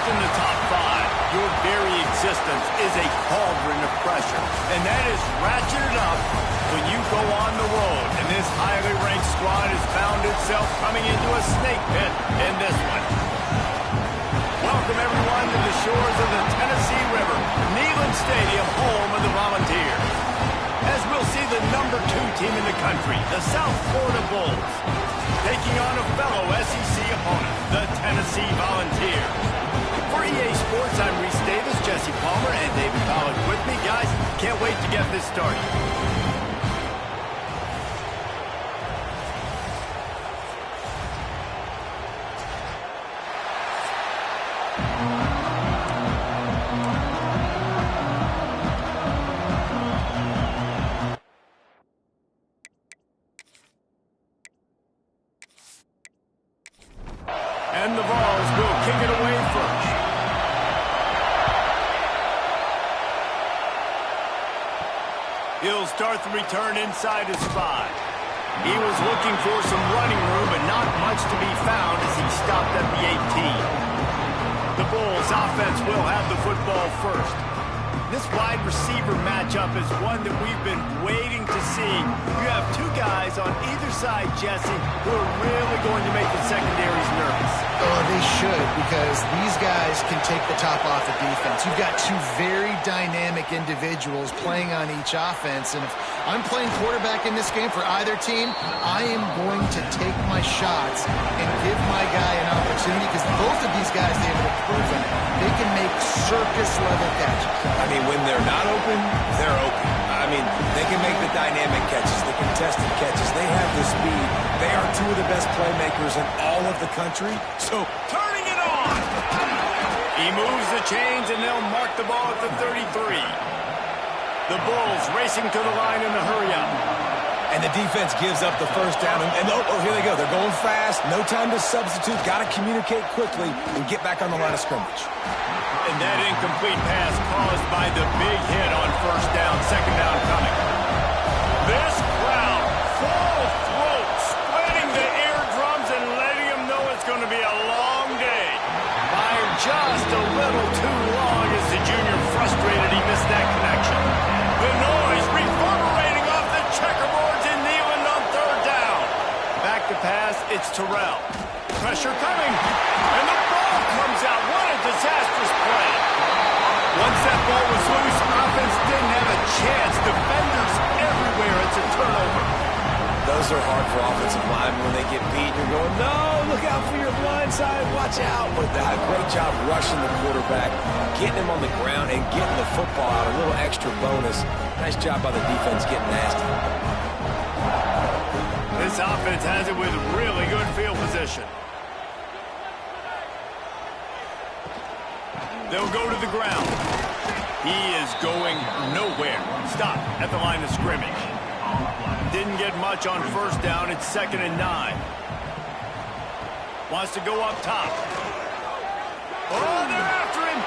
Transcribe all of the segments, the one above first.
in the top five, your very existence is a cauldron of pressure. And that is ratcheted up when you go on the road. And this highly ranked squad has found itself coming into a snake pit in this one. Welcome, everyone, to the shores of the Tennessee River, Neyland Stadium, home of the Volunteers. As we'll see the #2 team in the country, the South Florida Bulls, taking on a fellow SEC opponent, the Tennessee Volunteers. For EA Sports, I'm Reese Davis, Jesse Palmer, and David Pollack with me. Guys, can't wait to get this started. And the Vols will kick it away first. He'll start the return inside his 5. He was looking for some running room, but not much to be found as he stopped at the 18. The Bulls offense will have the football first. This wide receiver matchup is one that we've been waiting to see. You have two guys on either side, Jesse, who are really going to make the secondaries nervous. Oh, they should, because these guys can take the top off the defense. You've got two very dynamic individuals playing on each offense, and if I'm playing quarterback in this game for either team, I am going to take my shots and give my guy an opportunity, because both of these guys, they have proven it. They can make circus-level catches. I mean, when they're not open, they're open. I mean, they can make the dynamic catches, the contested catches. They have the speed. They are two of the best playmakers in all of the country. So, turning it on! He moves the chains, and they'll mark the ball at the 33. The Bulls racing to the line in a hurry-up. And the defense gives up the first down. And here they go. They're going fast. No time to substitute. Got to communicate quickly and get back on the line of scrimmage. And that incomplete pass caused by the big hit on first down, second down coming. This crowd, full throat, splitting the eardrums and letting them know it's going to be a long day. By just a little too long as the junior frustrated he missed that connection. The noise reverberating off the checkerboards in Neyland on third down. Back to pass, it's Terrell. Pressure coming, and the ball comes out. What a disastrous play. Once that ball was loose, offense didn't have a chance. Defenders everywhere. It's a turnover. Those are hard for offensive linemen when they get beat. You're going, no, look out for your blind side. Watch out. But a great job rushing the quarterback, getting him on the ground, and getting the football out. A little extra bonus. Nice job by the defense getting nasty. This offense has it with really good field position. They'll go to the ground. He is going nowhere. Stop at the line of scrimmage. Didn't get much on first down. It's 2nd and 9. Wants to go up top. Oh, they're after him.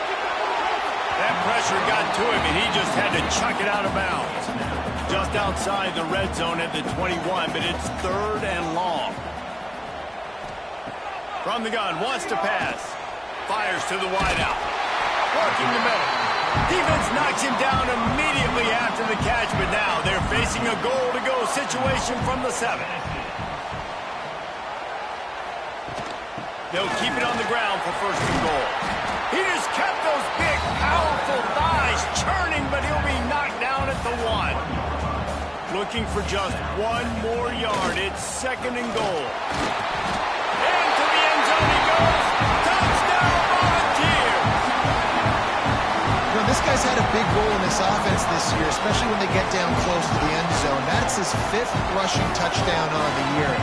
That pressure got to him, and he just had to chuck it out of bounds. Just outside the red zone at the 21, but it's 3rd and long. From the gun, wants to pass. Fires to the wideout. Working the middle. Defense knocks him down immediately after the catch, but now they're facing a goal-to-go situation from the 7. They'll keep it on the ground for 1st and goal. He just kept those big, powerful thighs churning, but he'll be knocked down at the 1. Looking for just 1 more yard. It's 2nd and goal. Into the end zone he goes. Touchdown, Volunteers! This guy's had a big role in this offense this year, especially when they get down close to the end zone. That's his 5th rushing touchdown on the year.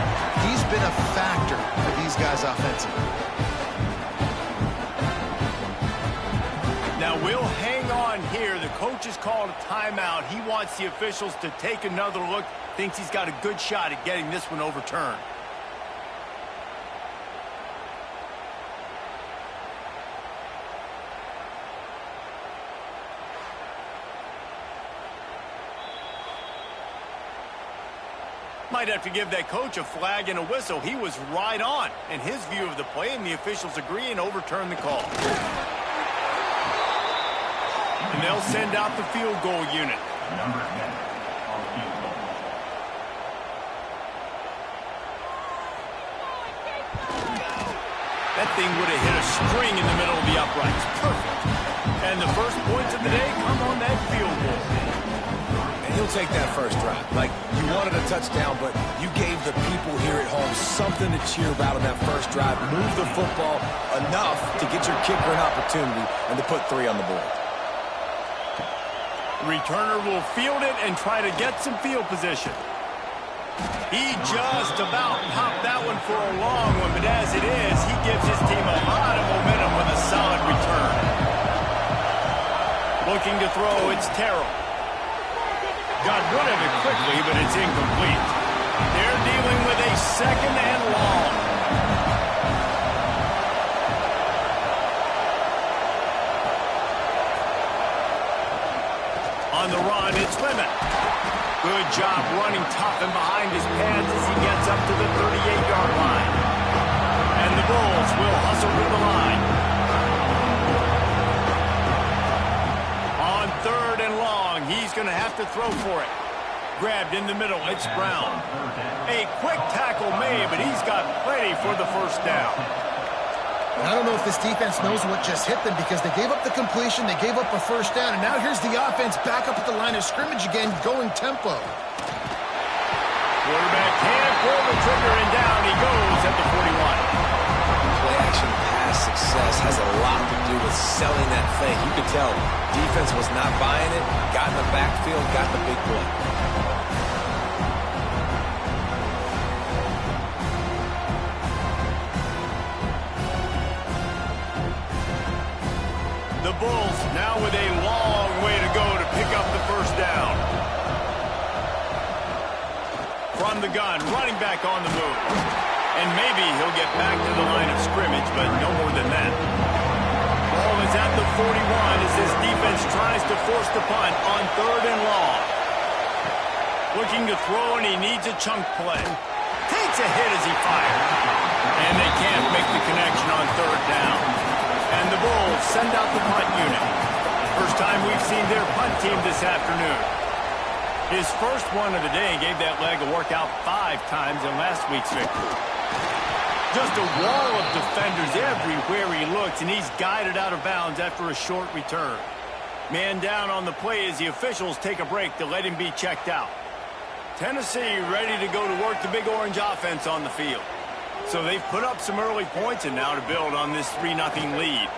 He's been a factor for these guys offensively. Now we'll hang on here. The coach has called a timeout. He wants the officials to take another look. Thinks he's got a good shot at getting this one overturned. Might have to give that coach a flag and a whistle. He was right on in his view of the play, and the officials agree and overturn the call. And they'll send out the field goal unit. That thing would have hit a string in the middle of the uprights. Perfect. And the first points of the day come on that field goal. And he'll take that first drive. Like, you wanted a touchdown, but you gave the people here at home something to cheer about on that first drive. Move the football enough to get your kicker an opportunity and to put 3 on the board. Returner will field it and try to get some field position. He just about popped that one for a long one, but as it is, he gives his team a lot of momentum with a solid return. Looking to throw, it's Terrell. Got rid of it quickly, but it's incomplete. They're dealing with a second and long. On the run, it's Lemon. Good job running tough and behind his pads as he gets up to the 38-yard line. And the Bulls will hustle to the line. On 3rd and long, he's going to have to throw for it. Grabbed in the middle, it's Brown. A quick tackle made, but he's got plenty for the first down. I don't know if this defense knows what just hit them because they gave up the completion, they gave up a first down, and now here's the offense back up at the line of scrimmage again, going tempo. Quarterback can't pull the trigger, and down he goes at the 41. Play-action pass success has a lot to do with selling that thing. You could tell defense was not buying it, got in the backfield, got the big play. The Bulls now with a long way to go to pick up the first down. From the gun, running back on the move. And maybe he'll get back to the line of scrimmage, but no more than that. Ball is at the 41 as this defense tries to force the punt on 3rd and long. Looking to throw, and he needs a chunk play. Takes a hit as he fires. And they can't make the connection on 3rd down. And the Bulls send out the punt unit. First time we've seen their punt team this afternoon. His first one of the day gave that leg a workout 5 times in last week's victory. Just a wall of defenders everywhere he looks, and he's guided out of bounds after a short return. Man down on the play as the officials take a break to let him be checked out. Tennessee ready to go to work the Big Orange offense on the field. So they've put up some early points and now to build on this 3-0 lead.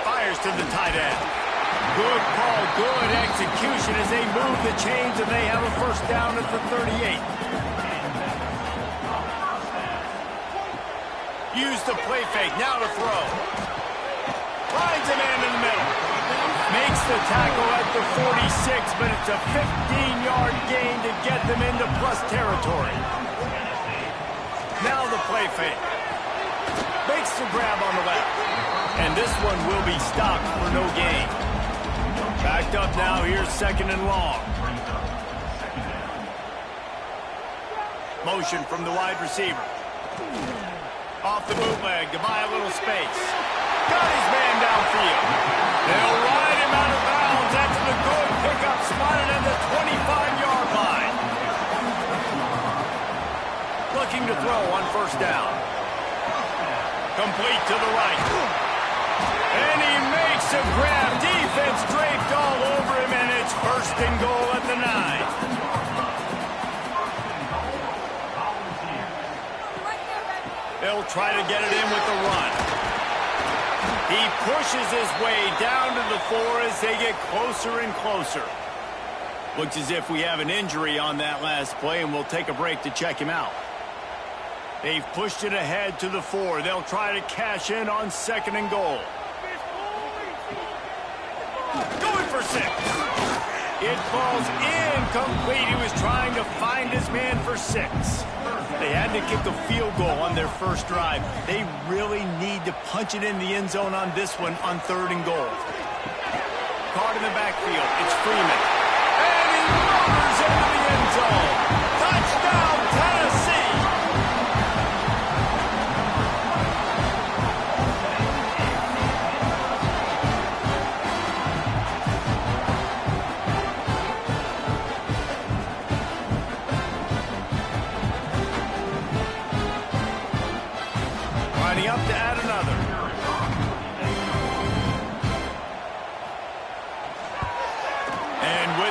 Fires to the tight end. Good call, good execution as they move the chains and they have a first down at the 38. Use the play fake, now to throw. Finds a man in the middle. Makes the tackle at the 46, but it's a 15-yard gain to get them into plus territory. Now the play fake. Makes the grab on the left. And this one will be stopped for no gain. Backed up now, here's 2nd and long. Motion from the wide receiver. Off the bootleg to buy a little space. Got his man downfield. They'll ride him out of bounds. That's the good pickup, spotted at the 25-yard line. Looking to throw on first down. Complete to the right. And he makes a grab. Defense draped all over him, and it's 1st and goal at the 9. They'll try to get it in with the run. He pushes his way down to the 4 as they get closer and closer. Looks as if we have an injury on that last play, and we'll take a break to check him out. They've pushed it ahead to the 4. They'll try to cash in on 2nd and goal. Going for 6. It falls incomplete. He was trying to find his man for 6. They had to kick a field goal on their first drive. They really need to punch it in the end zone on this one on 3rd and goal. Caught in the backfield. It's Freeman. And he motors into the end zone. Touchdown, Tennessee!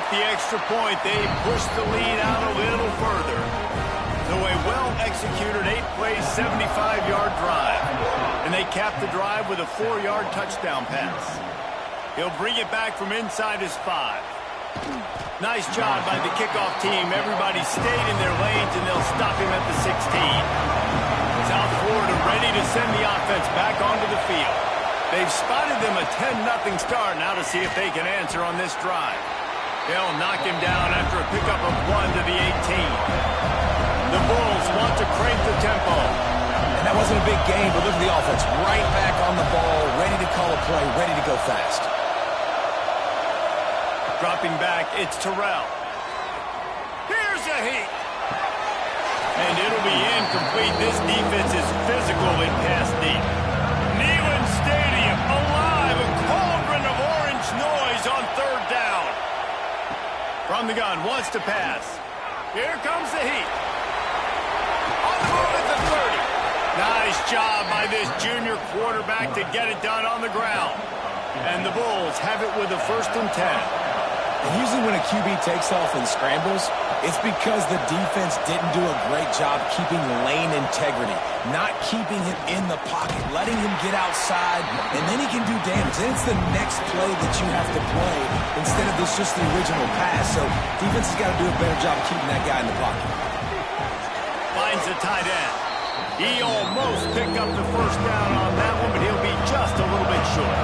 With the extra point, they push the lead out a little further. So a well-executed 8-play, 75-yard drive. And they cap the drive with a 4-yard touchdown pass. He'll bring it back from inside his 5. Nice job by the kickoff team. Everybody stayed in their lanes, and they'll stop him at the 16. South Florida ready to send the offense back onto the field. They've spotted them a 10-0 start. Now to see if they can answer on this drive. They'll knock him down after a pickup of 1 to the 18. The Bulls want to crank the tempo. And that wasn't a big game, but look at the offense. Right back on the ball, ready to call a play, ready to go fast. Dropping back, it's Terrell. Here's a heat. And it'll be incomplete. This defense is physical in pass deep. Neyland Stadium alive. A cauldron of orange noise on 3rd down. From the gun, wants to pass. Here comes the heat. On the move at the 30. Nice job by this junior quarterback to get it done on the ground. And the Bulls have it with a 1st and 10. And usually when a QB takes off and scrambles, it's because the defense didn't do a great job keeping lane integrity, not keeping him in the pocket, letting him get outside, and then he can do damage. Then it's the next play that you have to play instead of just the original pass. So defense has got to do a better job keeping that guy in the pocket. Finds the tight end. He almost picked up the 1st down on that one, but he'll be just a little bit short.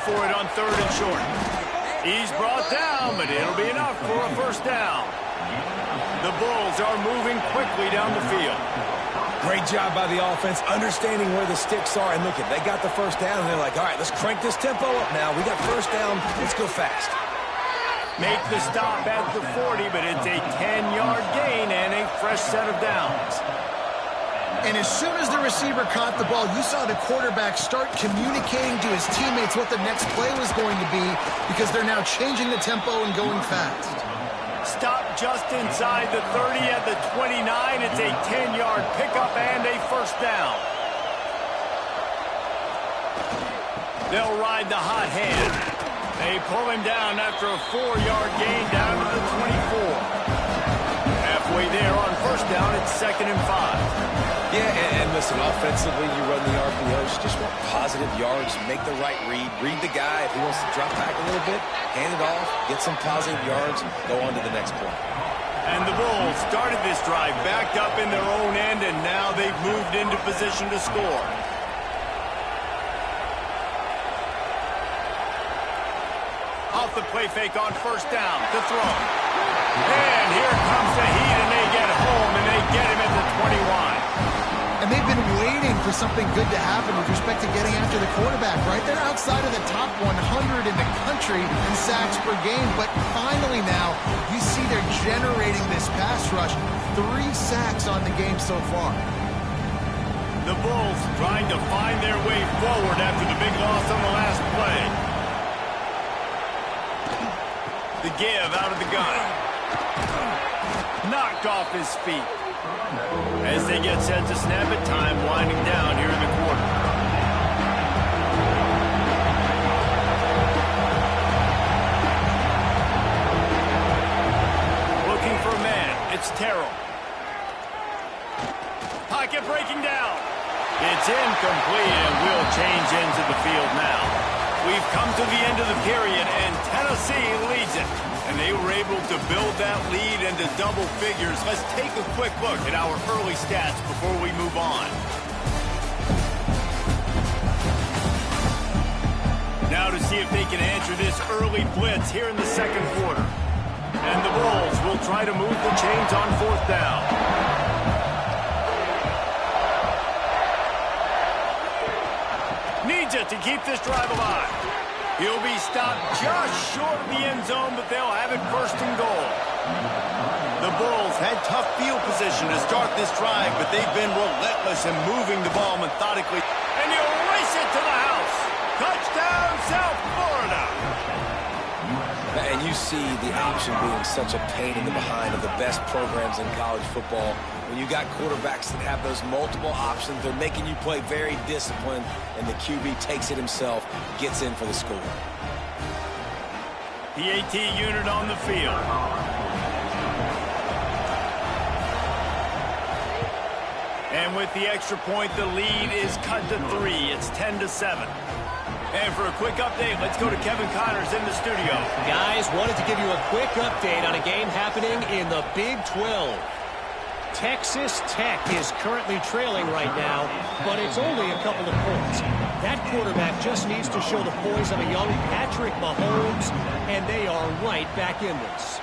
For it on 3rd and short. He's brought down, but it'll be enough for a 1st down. The Bulls are moving quickly down the field. Great job by the offense, understanding where the sticks are. And look, they got the 1st down, and they're like, all right, let's crank this tempo up now. We got 1st down. Let's go fast. Make the stop at the 40, but it's a 10-yard gain and a fresh set of downs. And as soon as the receiver caught the ball, you saw the quarterback start communicating to his teammates what the next play was going to be because they're now changing the tempo and going fast. Stop just inside the 30 at the 29. It's a 10-yard pickup and a 1st down. They'll ride the hot hand. They pull him down after a 4-yard gain down to the 24. Halfway there on 1st down, it's 2nd and 5. Yeah, and listen, offensively, you run the RPOs, you just want positive yards, make the right read the guy. If he wants to drop back a little bit, hand it off, get some positive yards, go on to the next play. And the Bulls started this drive backed up in their own end, and now they've moved into position to score. Off the play fake on 1st down to throw. And here comes the heat, and they get home, and they get him at the 21. And they've been waiting for something good to happen with respect to getting after the quarterback, right? They're outside of the top 100 in the country in sacks per game, but finally now you see they're generating this pass rush. 3 sacks on the game so far. The Bulls trying to find their way forward after the big loss on the last play. The give out of the gun. Knocked off his feet. As they get set to snap it, time winding down here in the quarter. Looking for a man. It's Terrell. Pocket breaking down. It's incomplete, and we'll change into the field now. We've come to the end of the period, and Tennessee leads it. And they were able to build that lead into double figures. Let's take a quick look at our early stats before we move on. Now to see if they can answer this early blitz here in the 2nd quarter. And the Bulls will try to move the chains on 4th down. Needs it to keep this drive alive. He'll be stopped just short of the end zone, but they'll have it 1st and goal. The Bulls had tough field position to start this drive, but they've been relentless in moving the ball methodically. And he'll race it to the house. Touchdown, South Florida. And And you see the option being such a pain in the behind of the best programs in college football. When you got quarterbacks that have those multiple options, they're making you play very disciplined, and the QB takes it himself, gets in for the score. PAT unit on the field. And with the extra point, the lead is cut to 3. It's 10-7. And for a quick update, let's go to Kevin Connors in the studio. Guys, wanted to give you a quick update on a game happening in the Big 12. Texas Tech is currently trailing right now, but it's only a couple of points. That quarterback just needs to show the poise of a young Patrick Mahomes, and they are right back in this.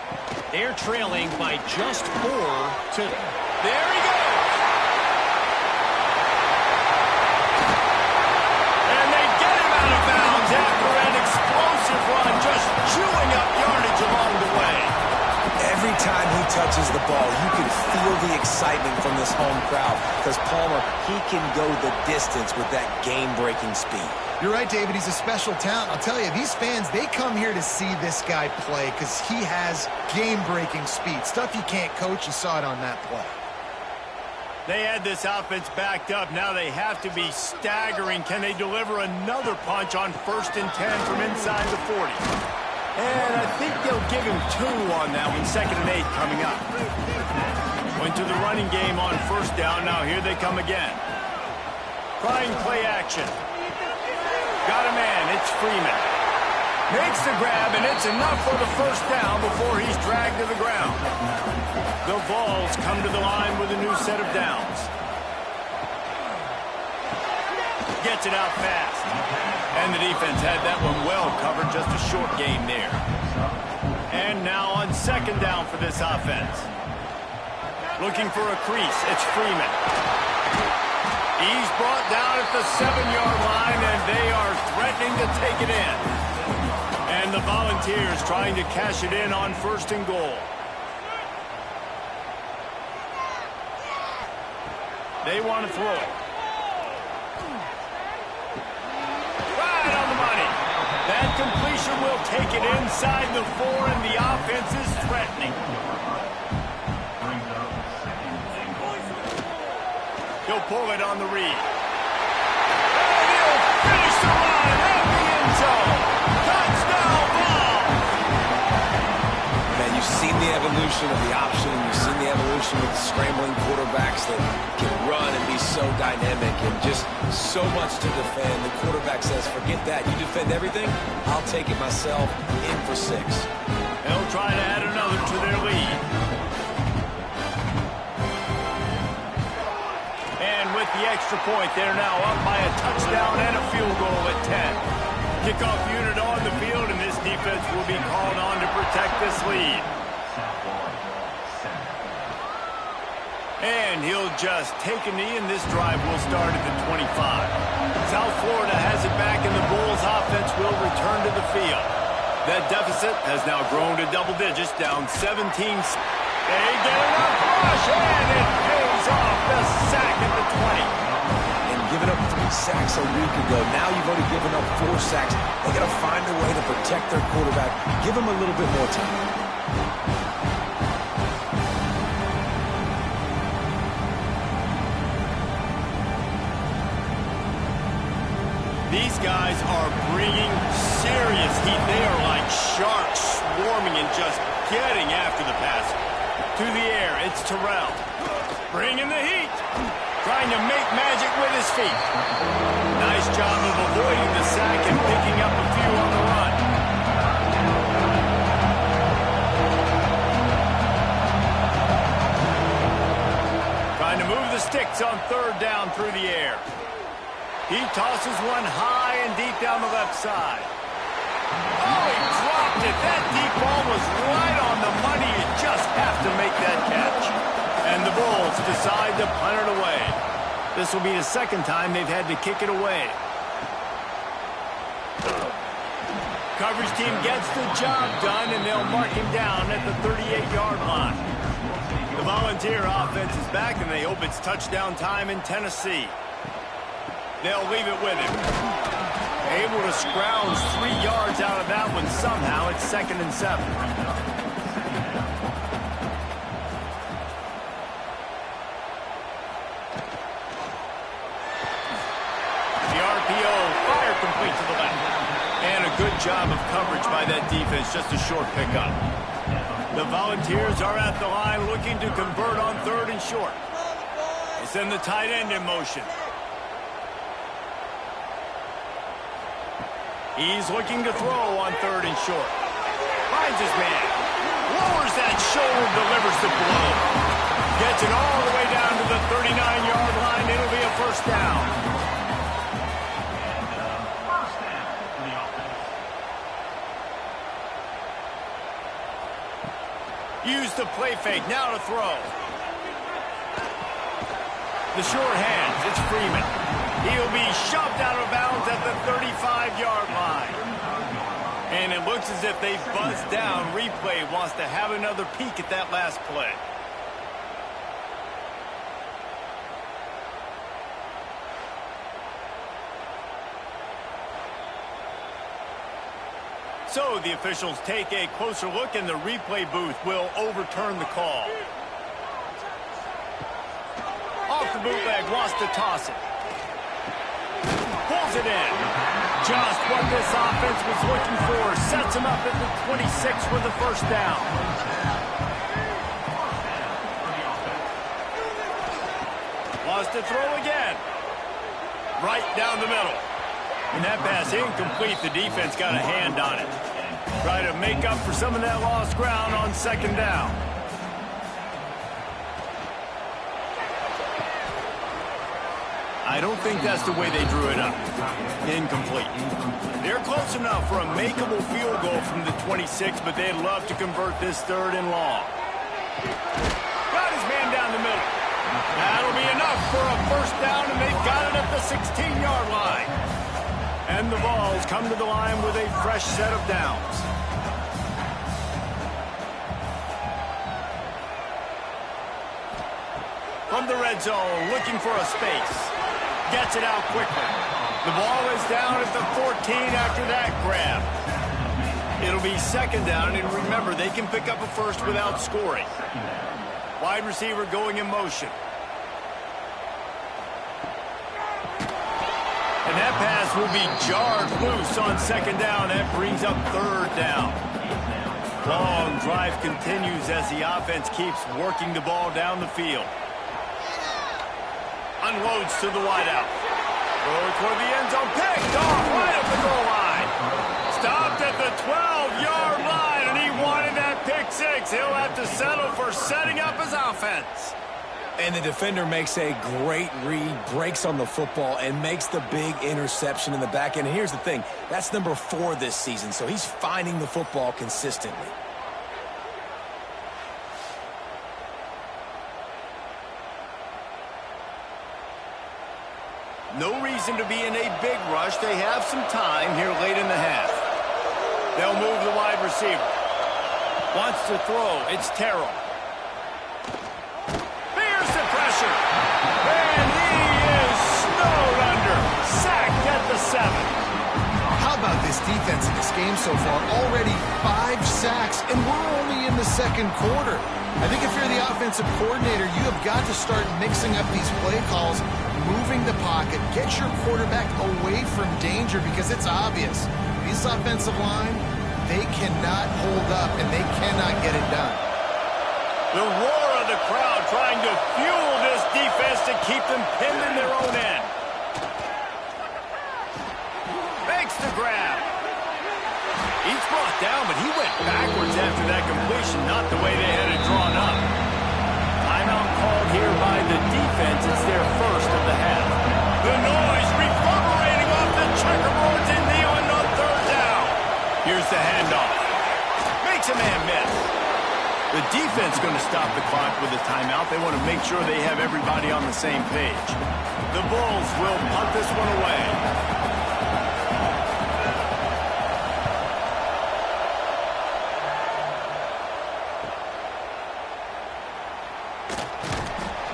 They're trailing by just 4 to... There he goes! And they get him out of bounds after an explosive run, just chewing up yardage along the way. Every time he touches the ball, you can feel the excitement from this home crowd because Palmer, he can go the distance with that game-breaking speed. You're right, David. He's a special talent. I'll tell you, these fans, they come here to see this guy play because he has game-breaking speed. Stuff you can't coach. You saw it on that play. They had this offense backed up. Now they have to be staggering. Can they deliver another punch on 1st and 10 from inside the 40? And I think they'll give him 2 on that one. 2nd and 8 coming up. Went to the running game on 1st down. Now here they come again. Trying play action. Got a man. It's Freeman. Makes the grab, and it's enough for the 1st down before he's dragged to the ground. The Vols come to the line with a new set of downs. Gets it out fast. And the defense had that one well covered, just a short game there. And now on 2nd down for this offense. Looking for a crease, it's Freeman. He's brought down at the 7-yard line, and they are threatening to take it in. And the Volunteers trying to cash it in on 1st and goal. They want to throw it. Right on the money. That completion will take it inside the 4, and the offense is threatening. He'll pull it on the read. And he'll finish the line at the end zone. Touchdown ball. Man, you've seen the evolution of the option. You've seen the evolution with scrambling quarterbacks that can run and be so dynamic and just so much to defend. The quarterback says, forget that. You defend everything, I'll take it myself. In for 6. They'll try to add another to their lead. And with the extra point, they're now up by a touchdown and a field goal at 10. Kickoff unit on the field, and this defense will be called on to protect this lead. And he'll just take a knee, and this drive will start at the 25. South Florida has it back, and the Bulls offense will return to the field. That deficit has now grown to double digits, down 17. They get enough rush, and it pays off. The sack at the 20. And giving up 3 sacks a week ago. Now you've already given up 4 sacks. They got to find a way to protect their quarterback. Give him a little bit more time. These guys are bringing serious heat. They are like sharks swarming and just getting after the passer. To the air, it's Terrell. Bringing the heat. Trying to make magic with his feet. Nice job of avoiding the sack and picking up a few on the run. Trying to move the sticks on 3rd down through the air. He tosses one high and deep down the left side. Oh, he dropped it. That deep ball was right on the money. You just have to make that catch. And the Bulls decide to punt it away. This will be the 2nd time they've had to kick it away. Coverage team gets the job done, and they'll mark him down at the 38-yard line. The Volunteer offense is back, and they hope it's touchdown time in Tennessee. They'll leave it with him. Able to scrounge 3 yards out of that one somehow. It's 2nd and 7. The RPO, fire complete to the left. And a good job of coverage by that defense, just a short pickup. The Volunteers are at the line looking to convert on 3rd and short. They send the tight end in motion. He's looking to throw on 3rd and short. Finds his man. Lowers that shoulder, delivers the blow. Gets it all the way down to the 39-yard line. It'll be a 1st down. Use the play fake. Now to throw. The short hands. It's Freeman. He'll be shoved out of bounds at the 35-yard line. And it looks as if they buzzed down. Replay wants to have another peek at that last play. So the officials take a closer look, and the replay booth will overturn the call. Off the bootleg, wants to toss it. Pulls it in. Just what this offense was looking for. Sets him up at the 26 for the 1st down. Wants to throw again. Right down the middle. And that pass incomplete. The defense got a hand on it. Try to make up for some of that lost ground on 2nd down. I don't think that's the way they drew it up. Incomplete. They're close enough for a makeable field goal from the 26, but they'd love to convert this 3rd and long. Got his man down the middle. That'll be enough for a 1st down, and they've got it at the 16-yard line. And the Vols come to the line with a fresh set of downs. From the red zone, looking for a space. Gets it out quickly. The ball is down at the 14 after that grab. It'll be 2nd down, and remember, they can pick up a 1st without scoring. Wide receiver going in motion. And that pass will be jarred loose on 2nd down. That brings up 3rd down. Long drive continues as the offense keeps working the ball down the field. Unloads to the wideout. Throw toward the end zone. Picked off right at the goal line. Stopped at the 12-yard line, and he wanted that pick 6. He'll have to settle for setting up his offense. And the defender makes a great read, breaks on the football, and makes the big interception in the back end. And here's the thing. That's number 4 this season, so he's finding the football consistently. No reason to be in a big rush. They have some time here late in the half. They'll move the wide receiver. Wants to throw. It's Terrell. Fears the pressure. And he is snowed under. Sacked at the 7. How about this defense in this game so far? Already 5 sacks, and we're only in the 2nd quarter. I think if you're the offensive coordinator, you have got to start mixing up these play calls, moving the pocket, get your quarterback away from danger, because it's obvious. This offensive line, they cannot hold up, and they cannot get it done. The roar of the crowd trying to fuel this defense to keep them pinned in their own end. Makes the grab. He's brought down, but he went backwards after that completion, not the way they had it drawn up. Timeout called here by the defense. It's their 1st of the half. The noise reverberating off the checkerboards in Nealon on 3rd down. Here's the handoff. Makes a man miss. The defense going to stop the clock with a timeout. They want to make sure they have everybody on the same page. The Bulls will punt this one away.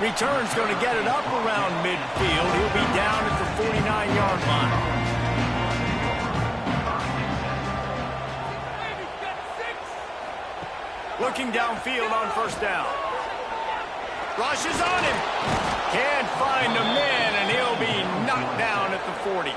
Return's going to get it up around midfield. He'll be down at the 49-yard line. Looking downfield on first down. Rushes on him. Can't find the man, and he'll be knocked down at the 40.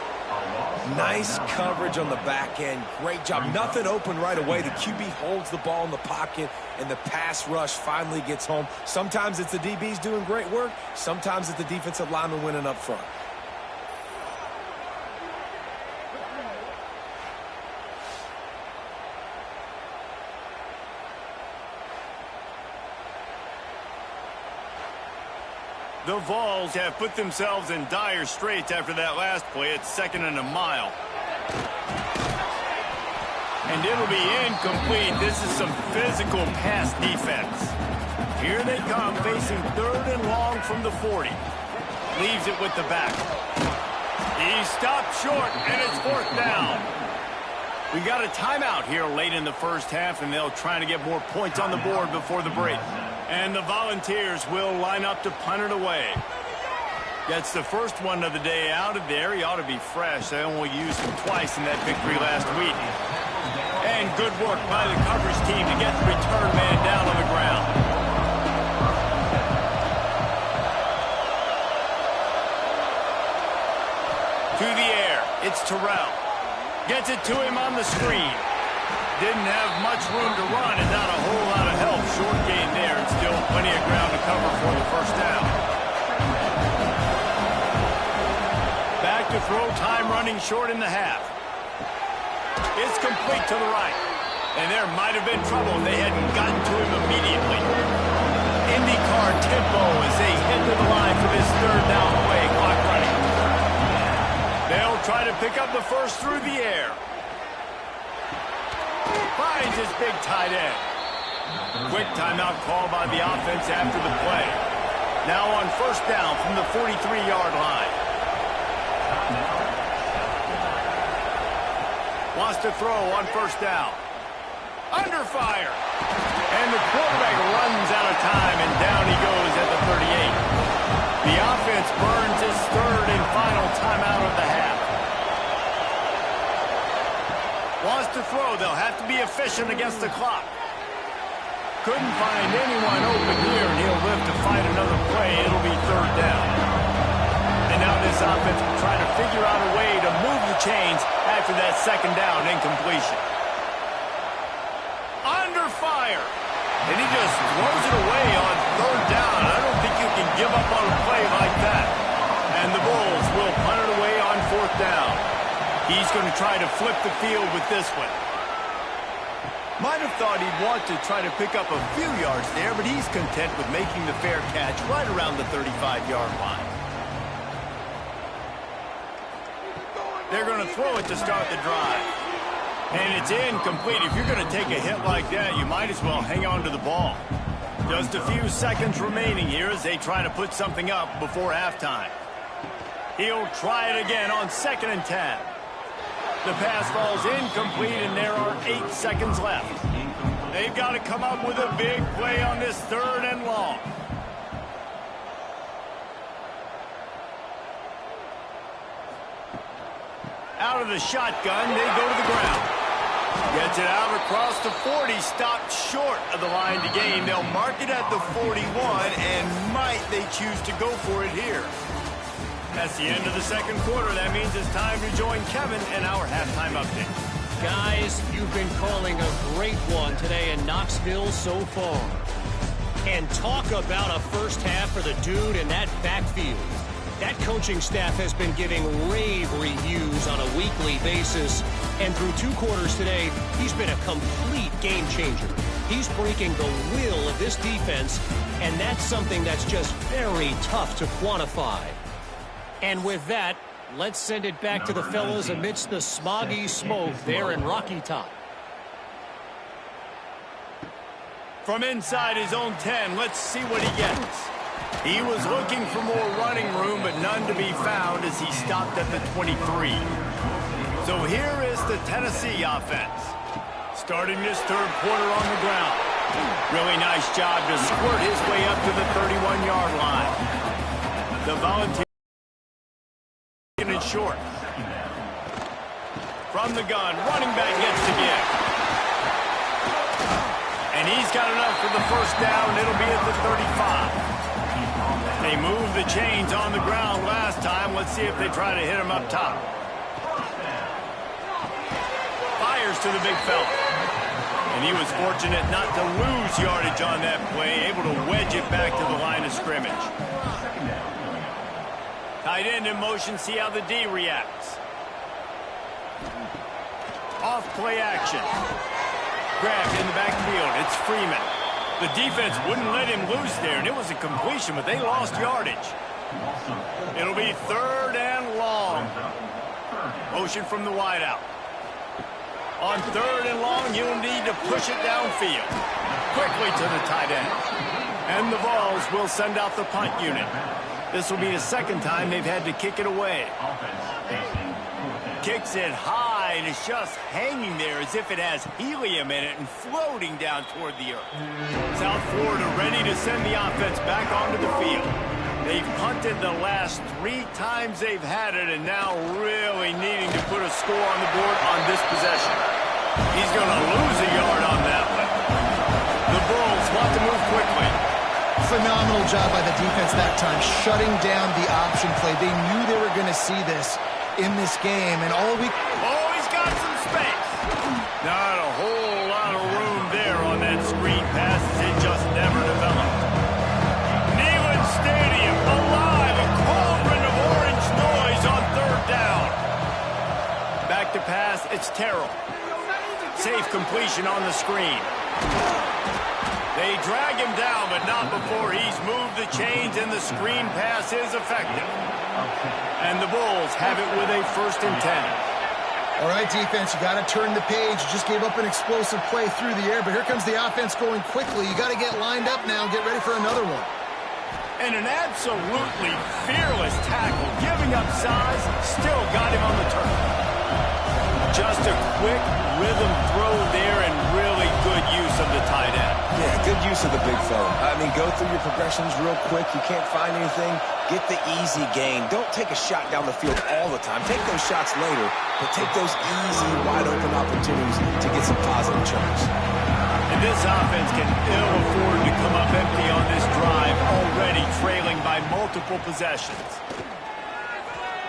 Nice coverage on the back end. Great job. Nothing open right away. The QB holds the ball in the pocket, and the pass rush finally gets home. Sometimes it's the DBs doing great work. Sometimes it's the defensive lineman winning up front. The Vols have put themselves in dire straits after that last play. It's 2nd and a mile. And it'll be incomplete. This is some physical pass defense. Here they come, facing 3rd and long from the 40. Leaves it with the back. He stopped short, and it's 4th down. We got a timeout here late in the first half, and they'll try to get more points on the board before the break. And the Volunteers will line up to punt it away. Gets the first one of the day out of there. He ought to be fresh. They only used him twice in that victory last week. And good work by the coverage team to get the return man down on the ground. To the air. It's Terrell. Gets it to him on the screen. Didn't have much room to run and not a whole lot of help. Short gain there and still plenty of ground to cover for the first down. Back to throw, time running short in the half. It's complete to the right. And there might have been trouble if they hadn't gotten to him immediately. IndyCar tempo as they head to the line for this 3rd down play. Clock running. They'll try to pick up the first through the air. Finds his big tight end. Quick timeout call by the offense after the play. Now on first down from the 43-yard line. Wants to throw on first down. Under fire. And the quarterback runs out of time, and down he goes at the 38. The offense burns his 3rd and final timeout of the half. Wants to throw. They'll have to be efficient against the clock. Couldn't find anyone open here, and he'll live to fight another play. It'll be 3rd down. And now this offense will try to figure out a way to move the chains after that 2nd down incompletion. Under fire. And he just throws it away on 3rd down. I don't think you can give up on a play like that. And the Bulls will punt it away on 4th down. He's going to try to flip the field with this one. Might have thought he'd want to try to pick up a few yards there, but he's content with making the fair catch right around the 35-yard line. They're going to throw it to start the drive. And it's incomplete. If you're going to take a hit like that, you might as well hang on to the ball. Just a few seconds remaining here as they try to put something up before halftime. He'll try it again on 2nd and 10. The pass falls incomplete, and there are 8 seconds left. They've got to come up with a big play on this 3rd and long. Out of the shotgun, they go to the ground. Gets it out across the 40, stopped short of the line to gain. They'll mark it at the 41, and might they choose to go for it here. That's the end of the 2nd quarter. That means it's time to join Kevin in our halftime update. Guys, you've been calling a great one today in Knoxville so far. And talk about a first half for the dude in that backfield. That coaching staff has been giving rave reviews on a weekly basis. And through 2 quarters today, he's been a complete game changer. He's breaking the will of this defense, and that's something that's just very tough to quantify. And with that, let's send it back to the fellas amidst the smoggy smoke there in Rocky Top. From inside his own 10, let's see what he gets. He was looking for more running room, but none to be found as he stopped at the 23. So here is the Tennessee offense. Starting this 3rd quarter on the ground. Really nice job to squirt his way up to the 31-yard line. The Volunteers it short. From the gun, running back gets the give. And he's got enough for the first down. It'll be at the 35. They moved the chains on the ground last time. Let's see if they try to hit him up top. Fires to the big fella. And he was fortunate not to lose yardage on that play, able to wedge it back to the line of scrimmage. Tight end in motion, see how the D reacts. Off play action. Grabbed in the backfield. It's Freeman. The defense wouldn't let him loose there, and it was a completion, but they lost yardage. It'll be 3rd and long. Motion from the wideout. On 3rd and long, you'll need to push it downfield. Quickly to the tight end. And the Vols will send out the punt unit. This will be the 2nd time they've had to kick it away. Kicks it high, and it's just hanging there as if it has helium in it and floating down toward the earth. South Florida ready to send the offense back onto the field. They've punted the last 3 times they've had it, and now really needing to put a score on the board on this possession. He's going to lose a yard on that one. The Bulls want to move quickly. Phenomenal job by the defense that time, shutting down the option play. They knew they were going to see this in this game, and all week... Oh, he's got some space. Not a whole lot of room there on that screen pass. It just never developed. Neyland Stadium alive, a cauldron of orange noise on 3rd down. Back to pass, it's Terrell. Safe completion on the screen. They drag him down, but not before he's moved the chains, and the screen pass is effective. And the Bulls have it with a 1st and 10. All right, defense, you got to turn the page. You just gave up an explosive play through the air, but here comes the offense going quickly. You got to get lined up now and get ready for another one. And an absolutely fearless tackle, giving up size, still got him on the turf. Just a quick rhythm throw there, and really good use of the tight end. Yeah, good use of the big fella. I mean, go through your progressions real quick. You can't find anything. Get the easy gain. Don't take a shot down the field all the time. Take those shots later, but take those easy, wide-open opportunities to get some positive chunks. And this offense can ill afford to come up empty on this drive, already trailing by multiple possessions.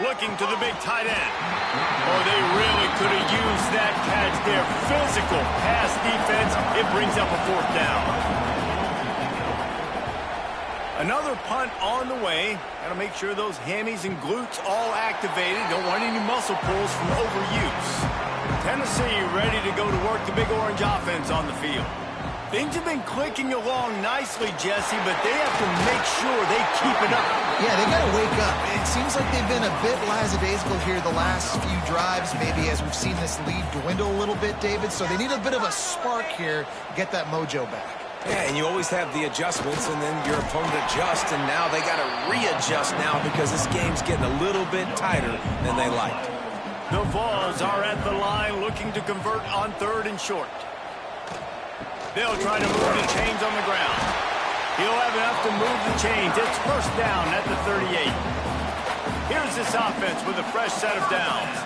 Looking to the big tight end. Oh, they really could have used that catch there. Physical pass defense. It brings up a 4th down. Another punt on the way. Got to make sure those hammies and glutes all activated. Don't want any muscle pulls from overuse. Tennessee ready to go to work the Big Orange offense on the field. Things have been clicking along nicely, Jesse, but they have to make sure they keep it up. Yeah, they got to wake up. It seems like they've been a bit lackadaisical here the last few drives, maybe as we've seen this lead dwindle a little bit, David. So they need a bit of a spark here, get that mojo back. Yeah, and you always have the adjustments, and then your opponent adjusts, and now they got to readjust now because this game's getting a little bit tighter than they liked. The Vols are at the line looking to convert on 3rd and short. They'll try to move the chains on the ground. He'll have enough to move the chains. It's 1st down at the 38. Here's this offense with a fresh set of downs.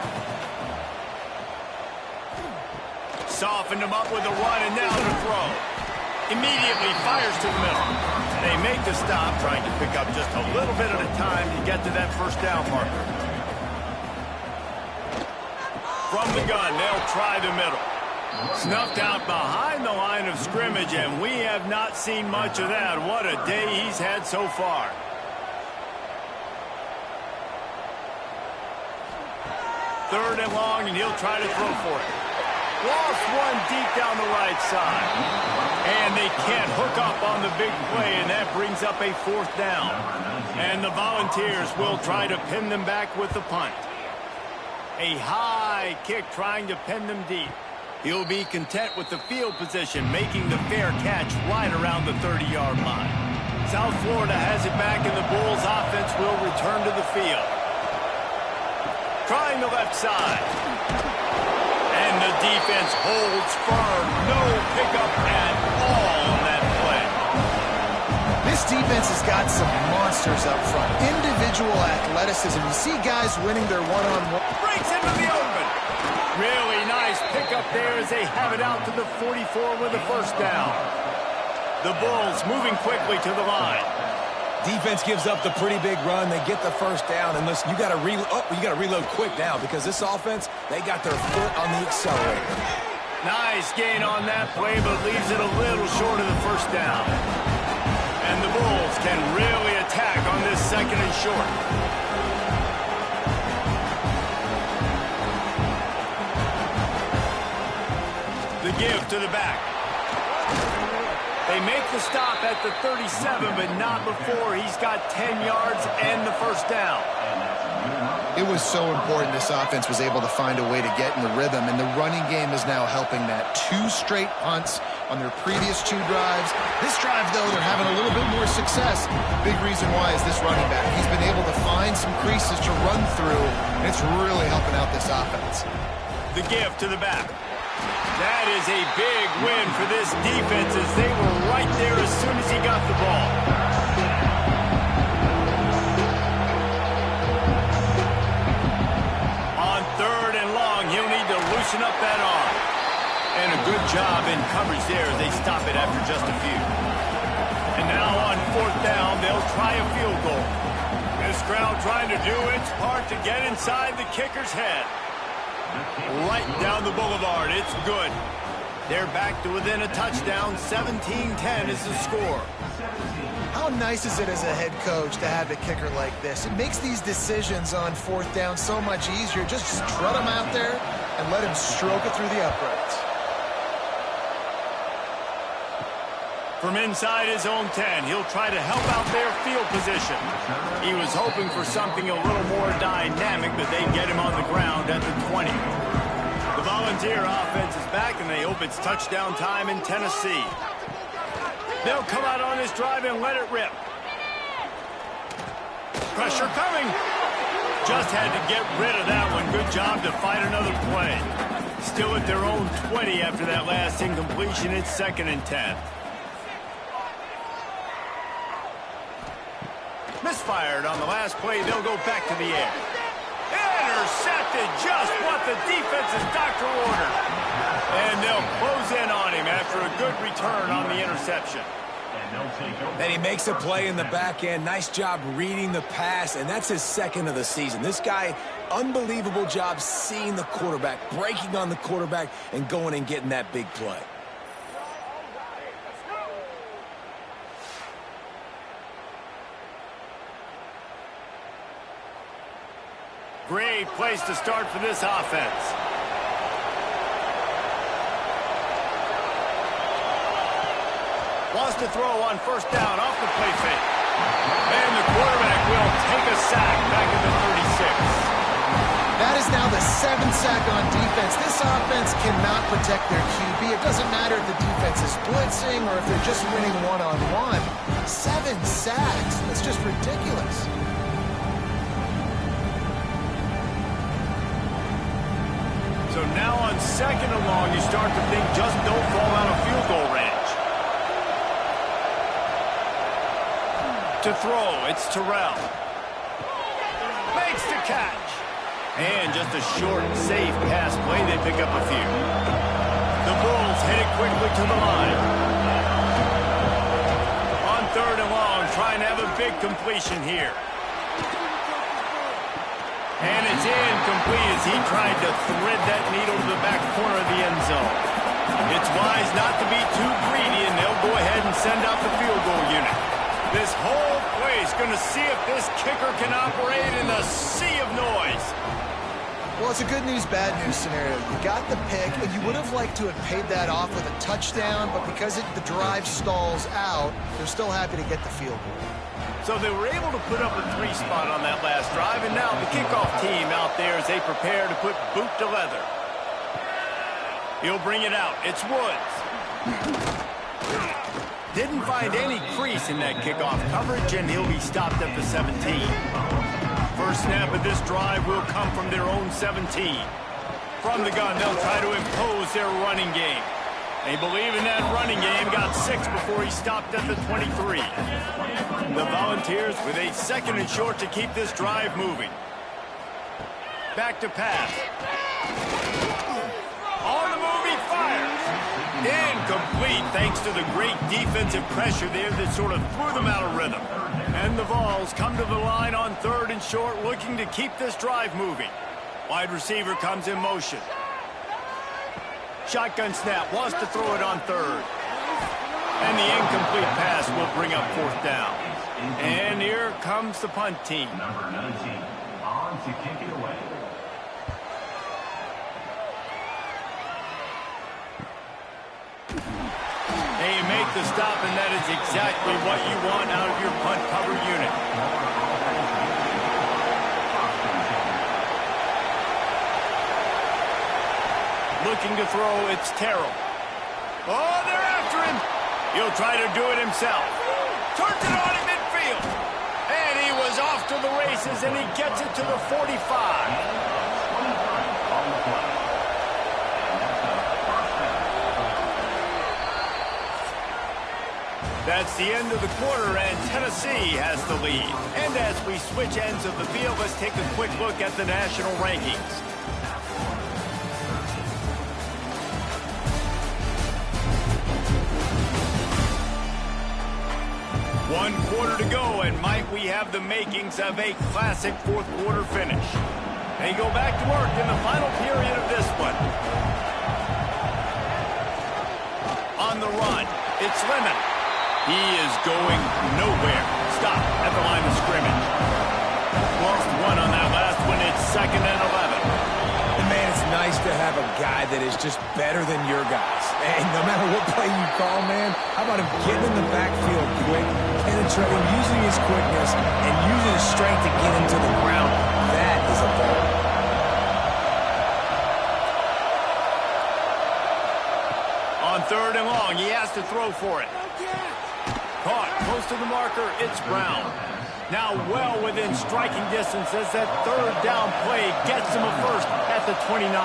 Softened him up with a run, and now to throw. Immediately fires to the middle. They make the stop, trying to pick up just a little bit at a time to get to that 1st down marker. From the gun, they'll try the middle. Snuffed out behind the line of scrimmage, and we have not seen much of that. What a day he's had so far. Third and long, and he'll try to throw for it. Lost one deep down the right side. And they can't hook up on the big play, and that brings up a 4th down. And the Volunteers will try to pin them back with the punt. A high kick trying to pin them deep. He'll be content with the field position, making the fair catch right around the 30-yard line. South Florida has it back, and the Bulls offense will return to the field. Trying the left side. And the defense holds firm. No pickup at all on that play. This defense has got some monsters up front. Individual athleticism. You see guys winning their one-on-one. Breaks into the open. Really nice pickup there as they have it out to the 44 with a first down. The Bulls moving quickly to the line. Defense gives up the pretty big run. They get the first down. And listen, you got to reload quick now because this offense, they got their foot on the accelerator. Nice gain on that play, but leaves it a little short of the first down. And the Bulls can really attack on this second and short. The give to the back. They make the stop at the 37, but not before he's got 10 yards and the first down. It was so important this offense was able to find a way to get in the rhythm, and the running game is now helping that. 2 straight punts on their previous 2 drives. This drive, though, they're having a little bit more success. Big reason why is this running back. He's been able to find some creases to run through, and it's really helping out this offense. The give to the back. That is a big win for this defense as they were right there as soon as he got the ball. On 3rd and long, he'll need to loosen up that arm. And a good job in coverage there as they stop it after just a few. And now on 4th down, they'll try a field goal. This crowd trying to do its part to get inside the kicker's head. Right down the boulevard. It's good. They're back to within a touchdown. 17-10 is the score. How nice is it as a head coach to have a kicker like this? It makes these decisions on 4th down so much easier. Just strut him out there and let him stroke it through the uprights. From inside his own 10, he'll try to help out their field position. He was hoping for something a little more dynamic, but they get him on the ground at the 20. The Volunteer offense is back, and they hope it's touchdown time in Tennessee. They'll come out on this drive and let it rip. Pressure coming. Just had to get rid of that one. Good job to find another play. Still at their own 20 after that last incompletion. It's 2nd and 10. Misfired on the last play. They'll go back to the air. Intercepted, just what the defense's doctor ordered. And they'll close in on him after a good return on the interception. And he makes a play in the back end. Nice job reading the pass, and that's his 2nd of the season. This guy, unbelievable job seeing the quarterback, breaking on the quarterback, and going and getting that big play. Great place to start for this offense. Wants to throw on 1st down off the play fake. And the quarterback will take a sack back at the 36. That is now the 7th sack on defense. This offense cannot protect their QB. It doesn't matter if the defense is blitzing or if they're just winning one-on-one. 7 sacks. That's just ridiculous. So now on 2nd and long, you start to think just don't fall out of field goal range. To throw, it's Terrell. Makes the catch. And just a short, safe pass play. They pick up a few. The Bulls headed quickly to the line. On 3rd and long, trying to have a big completion here. And it's incomplete as he tried to thread that needle to the back corner of the end zone. It's wise not to be too greedy, and they'll go ahead and send out the field goal unit. This whole place going to see if this kicker can operate in the sea of noise. Well, it's a good news, bad news scenario. You got the pick, and you would have liked to have paid that off with a touchdown, but because the drive stalls out, they're still happy to get the field goal. So they were able to put up a 3 spot on that last drive, and now the kickoff team out there as they prepare to put boot to leather. He'll bring it out. It's Woods. Didn't find any crease in that kickoff coverage, and he'll be stopped at the 17. First snap of this drive will come from their own 17. From the gun, they'll try to impose their running game. They believe in that running game, got 6 before he stopped at the 23. The Volunteers with a 2nd and short to keep this drive moving. Back to pass. On the move, he fires. Incomplete, thanks to the great defensive pressure there that sort of threw them out of rhythm. And the Vols come to the line on 3rd and short, looking to keep this drive moving. Wide receiver comes in motion. Shotgun snap, wants to throw it on 3rd. And the incomplete pass will bring up 4th down. And here comes the punt team. Number 19, on to kick it away. They make the stop, and that is exactly what you want out of your punt cover unit. Looking to throw, it's Terrell. Oh, they're after him. He'll try to do it himself. Turns it on in midfield. And he was off to the races, and he gets it to the 45. That's the end of the quarter, and Tennessee has the lead. And as we switch ends of the field, let's take a quick look at the national rankings. One quarter to go, and might we have the makings of a classic 4th quarter finish. They go back to work in the final period of this one. On the run, it's Lemon. He is going nowhere. Stop at the line of scrimmage. Lost one on that last one. It's 2nd and 11. And man, it's nice to have a guy that is just better than your guys. And no matter what play you call, man, how about him getting in the backfield quick, penetrating, using his quickness, and using his strength to get into the ground. That is a ball. On 3rd and long, he has to throw for it. Caught close to the marker, it's Brown. Now well within striking distance as that 3rd down play gets him a first at the 29.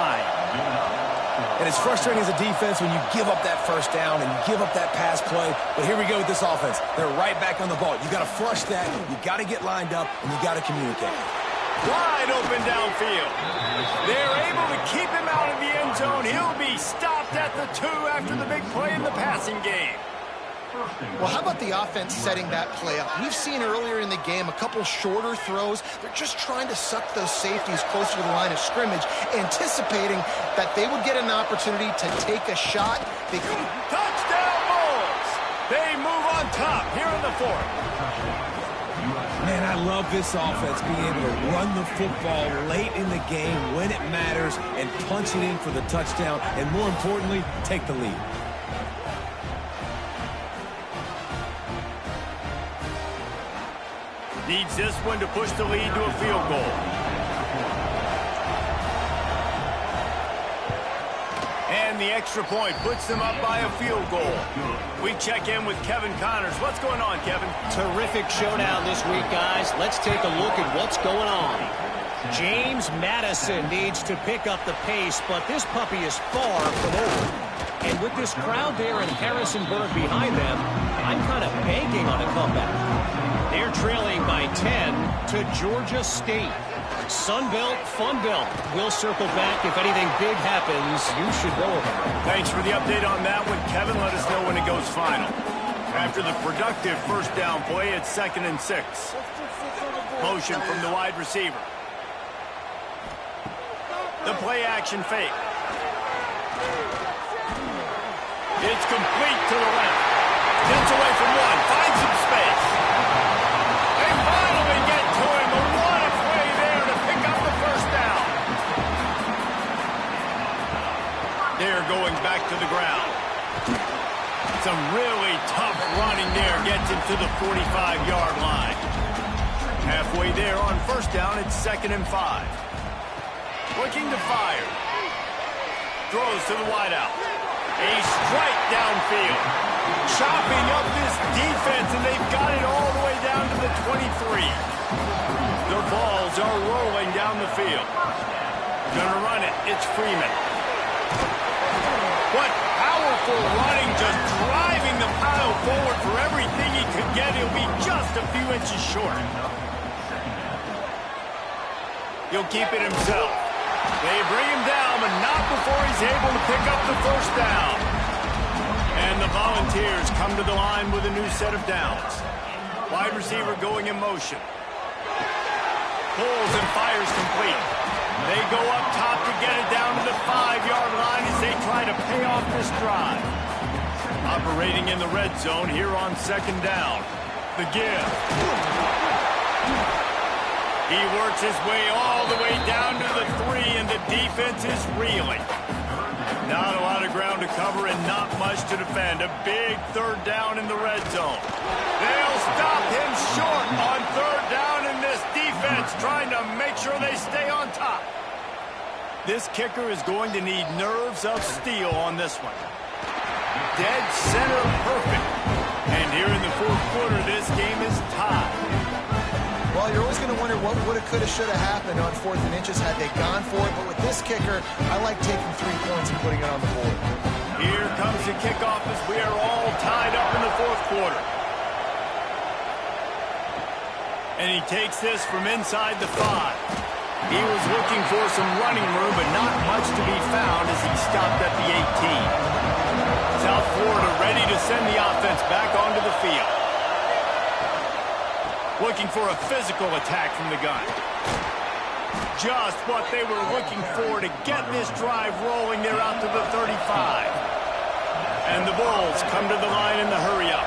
And it's frustrating as a defense when you give up that 1st down and you give up that pass play. But here we go with this offense. They're right back on the ball. You got to flush that, you got to get lined up, and you got to communicate. Wide open downfield. They're able to keep him out of the end zone. He'll be stopped at the 2 after the big play in the passing game. Well, how about the offense setting that play up? We've seen earlier in the game a couple shorter throws. They're just trying to suck those safeties closer to the line of scrimmage, anticipating that they would get an opportunity to take a shot. Touchdown Bulls! They move on top here in the 4th. Man, I love this offense being able to run the football late in the game when it matters and punch it in for the touchdown, and more importantly, take the lead. Needs this one to push the lead to a field goal. And the extra point puts them up by a field goal. We check in with Kevin Connors. What's going on, Kevin? Terrific showdown this week, guys. Let's take a look at what's going on. James Madison needs to pick up the pace, but this puppy is far from over. And with this crowd there and Harrisonburg behind them, I'm kind of banking on a comeback. They're trailing by 10 to Georgia State. Sunbelt, Funbelt. We'll circle back. If anything big happens, you should know about it. Thanks for the update on that one, Kevin. Let us know when it goes final. After the productive 1st down play, it's 2nd and 6. Motion from the wide receiver. The play action fake. It's complete to the left. Gets away from one. Finds some space. They finally get to him. A lot of play there to pick up the 1st down. They're going back to the ground. Some really tough running there. Gets him to the 45-yard line. Halfway there on 1st down, it's 2nd and 5. Looking to fire. Throws to the wideout. A strike downfield. Chopping up this defense, and they've got it all the way down to the 23. The Vols are rolling down the field. Gonna run it. It's Freeman. What powerful running, just driving the pile forward for everything he could get. He'll be just a few inches short. He'll keep it himself. They bring him down, but not before he's able to pick up the first down. And the Volunteers come to the line with a new set of downs. Wide receiver going in motion. Pulls and fires complete. They go up top to get it down to the 5-yard line as they try to pay off this drive. Operating in the red zone here on second down. The give. He works his way all the way down to the 3, and the defense is reeling. Not a lot of ground to cover and not much to defend. A big third down in the red zone. They'll stop him short on third down, and this defense trying to make sure they stay on top. This kicker is going to need nerves of steel on this one. Dead center perfect. And here in the fourth quarter, this game is tied. Well, you're always going to wonder what woulda, coulda, shoulda happened on 4th and inches had they gone for it. But with this kicker, I like taking 3 points and putting it on the board. Here comes the kickoff as we are all tied up in the fourth quarter. And he takes this from inside the 5. He was looking for some running room, but not much to be found as he stopped at the 18. South Florida ready to send the offense back onto the field. Looking for a physical attack from the gun. Just what they were looking for to get this drive rolling. They're out to the 35. And the Bulls come to the line in the hurry-up.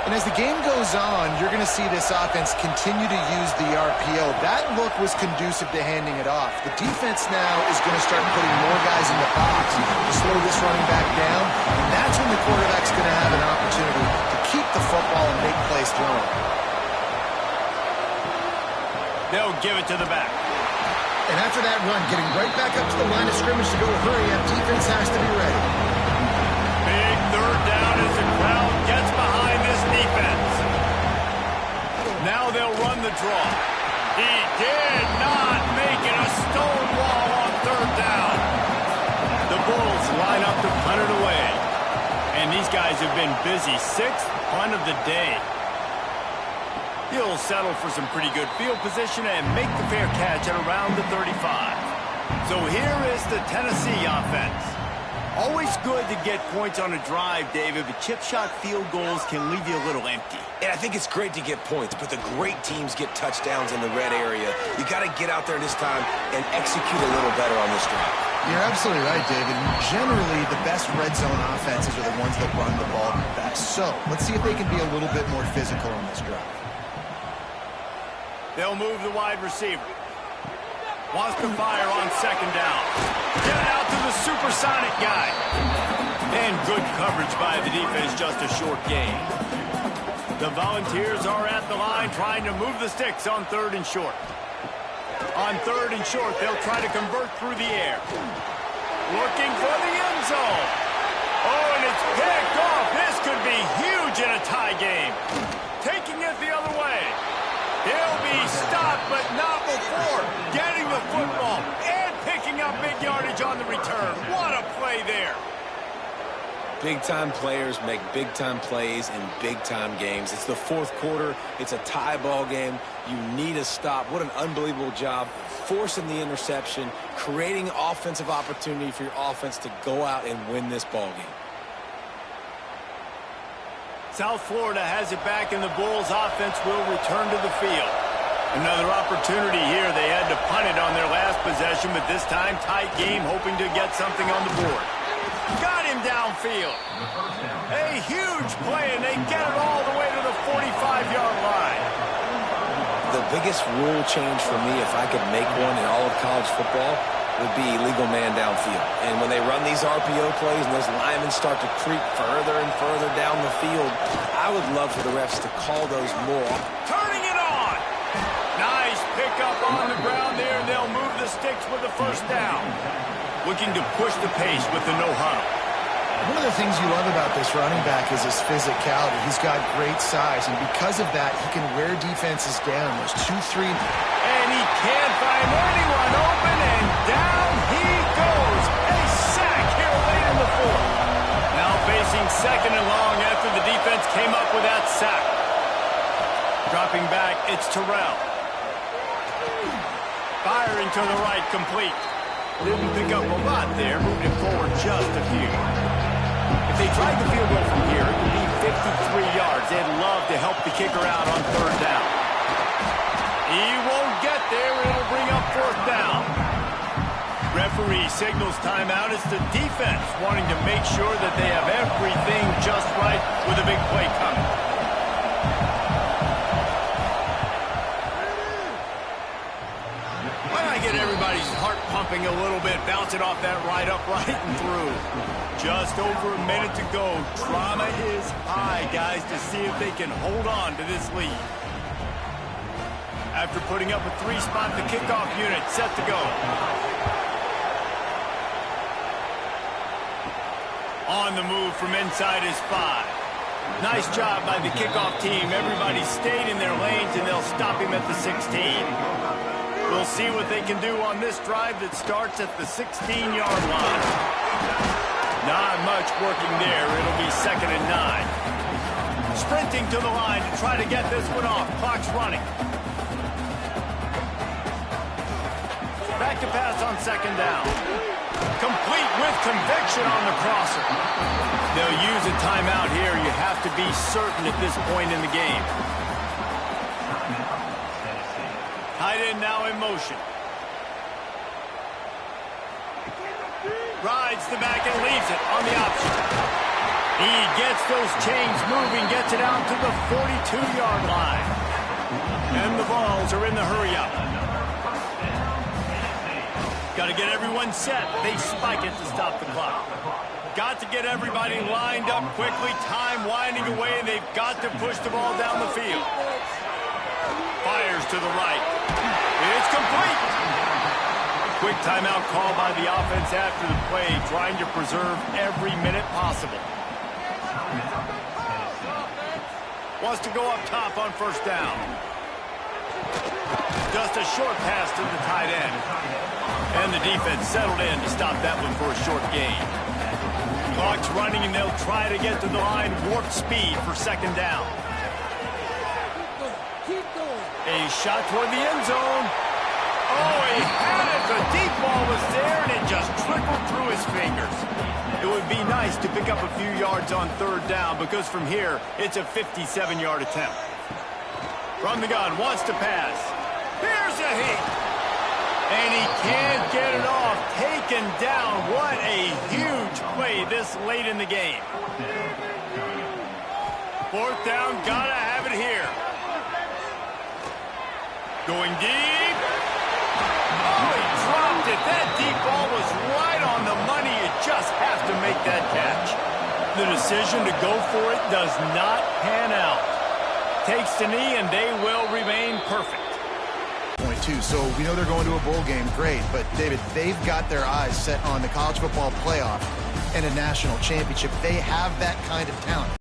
And as the game goes on, you're going to see this offense continue to use the RPO. That look was conducive to handing it off. The defense now is going to start putting more guys in the box to slow this running back down. And that's when the quarterback's going to have an opportunity to keep the football and make plays throwing. They'll give it to the back. And after that run, getting right back up to the line of scrimmage to go hurry up, defense has to be ready. Big third down as the crowd gets behind this defense. Now they'll run the draw. He did not make it. A stone wall on third down. The Bulls line up to punt it away. And these guys have been busy. 6th punt of the day. He'll settle for some pretty good field position and make the fair catch at around the 35. So here is the Tennessee offense. Always good to get points on a drive, David, but chip shot field goals can leave you a little empty. And I think it's great to get points, but the great teams get touchdowns in the red area. You got to get out there this time and execute a little better on this drive. You're absolutely right, David. Generally, the best red zone offenses are the ones that run the ball the best. So let's see if they can be a little bit more physical on this drive. They'll move the wide receiver. Wants to fire on second down. Get it out to the supersonic guy. And good coverage by the defense, just a short gain. The Volunteers are at the line trying to move the sticks on 3rd and short. On 3rd and short, they'll try to convert through the air. Looking for the end zone. Oh, and it's picked off. This could be huge in a tie game. Taking it the other way. He'll be stopped, but not before getting the football and picking up big yardage on the return. What a play there. Big-time players make big-time plays in big-time games. It's the fourth quarter. It's a tie ball game. You need a stop. What an unbelievable job forcing the interception, creating offensive opportunity for your offense to go out and win this ball game. South Florida has it back, and the Bulls offense will return to the field. Another opportunity here. They had to punt it on their last possession, but this time tight game, hoping to get something on the board. Got him downfield. A huge play, and they get it all the way to the 45-yard line. The biggest rule change for me, if I could make one in all of college football, would be illegal man downfield. And when they run these RPO plays and those linemen start to creep further and further down the field, I would love for the refs to call those more. Turning it on. Nice pickup on the ground there, and they'll move the sticks with the first down. Looking to push the pace with the no huddle. One of the things you love about this running back is his physicality. He's got great size, and because of that, he can wear defenses down. There's 2-3. And he can't find anyone open, and down he goes. A sack here late in the fourth. Now facing second and long after the defense came up with that sack. Dropping back, it's Terrell. Firing to the right, complete. Didn't pick up a lot there, moving it forward just a few. If they tried the field goal from here, it would be 53 yards. They'd love to help the kicker out on third down. He won't get there. It'll bring up fourth down. Referee signals timeout. It's the defense wanting to make sure that they have everything just right with a big play coming. Why not get everybody's heart pumping a little bit, bounce it off that right upright and through. Just over a minute to go. Drama is high, guys, to see if they can hold on to this lead. After putting up a 3-spot, the kickoff unit set to go. On the move from inside his 5. Nice job by the kickoff team. Everybody stayed in their lanes, and they'll stop him at the 16. We'll see what they can do on this drive that starts at the 16-yard line. Not much working there. It'll be 2nd and 9. Sprinting to the line to try to get this one off. Clock's running. Back to pass on 2nd down. Complete with conviction on the crosser. They'll use a timeout here. You have to be certain at this point in the game. Tight end now in motion. Rides the back and leaves it on the option. He gets those chains moving, gets it out to the 42-yard line. And the Vols are in the hurry-up. Got to get everyone set. They spike it to stop the clock. Got to get everybody lined up quickly. Time winding away, and they've got to push the ball down the field. Fires to the right. It's complete. Quick timeout call by the offense after the play, trying to preserve every minute possible. Wants to go up top on 1st down. Just a short pass to the tight end. And the defense settled in to stop that one for a short gain. Clock's running, and they'll try to get to the line warp speed for 2nd down. A shot toward the end zone. Oh, he had it. The deep ball was there, and it just trickled through his fingers. It would be nice to pick up a few yards on 3rd down, because from here, it's a 57-yard attempt. From the gun, wants to pass. Here's a heat. And he can't get it off. Taken down. What a huge play this late in the game. 4th down, gotta have it here. Going deep. Oh, he dropped it. That deep ball was right on the money. You just have to make that catch. The decision to go for it does not pan out. Takes the knee, and they will remain perfect. So we know they're going to a bowl game, great, but David, they've got their eyes set on the college football playoff and a national championship. They have that kind of talent.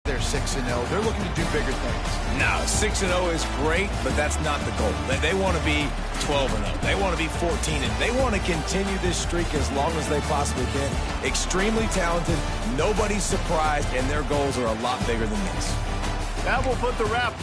They're 6-0. They're looking to do bigger things. No, 6-0 is great, but that's not the goal. They want to be 12-0. They want to be 14, and they want to continue this streak as long as they possibly can. Extremely talented, nobody's surprised, and their goals are a lot bigger than this. That will put the wrap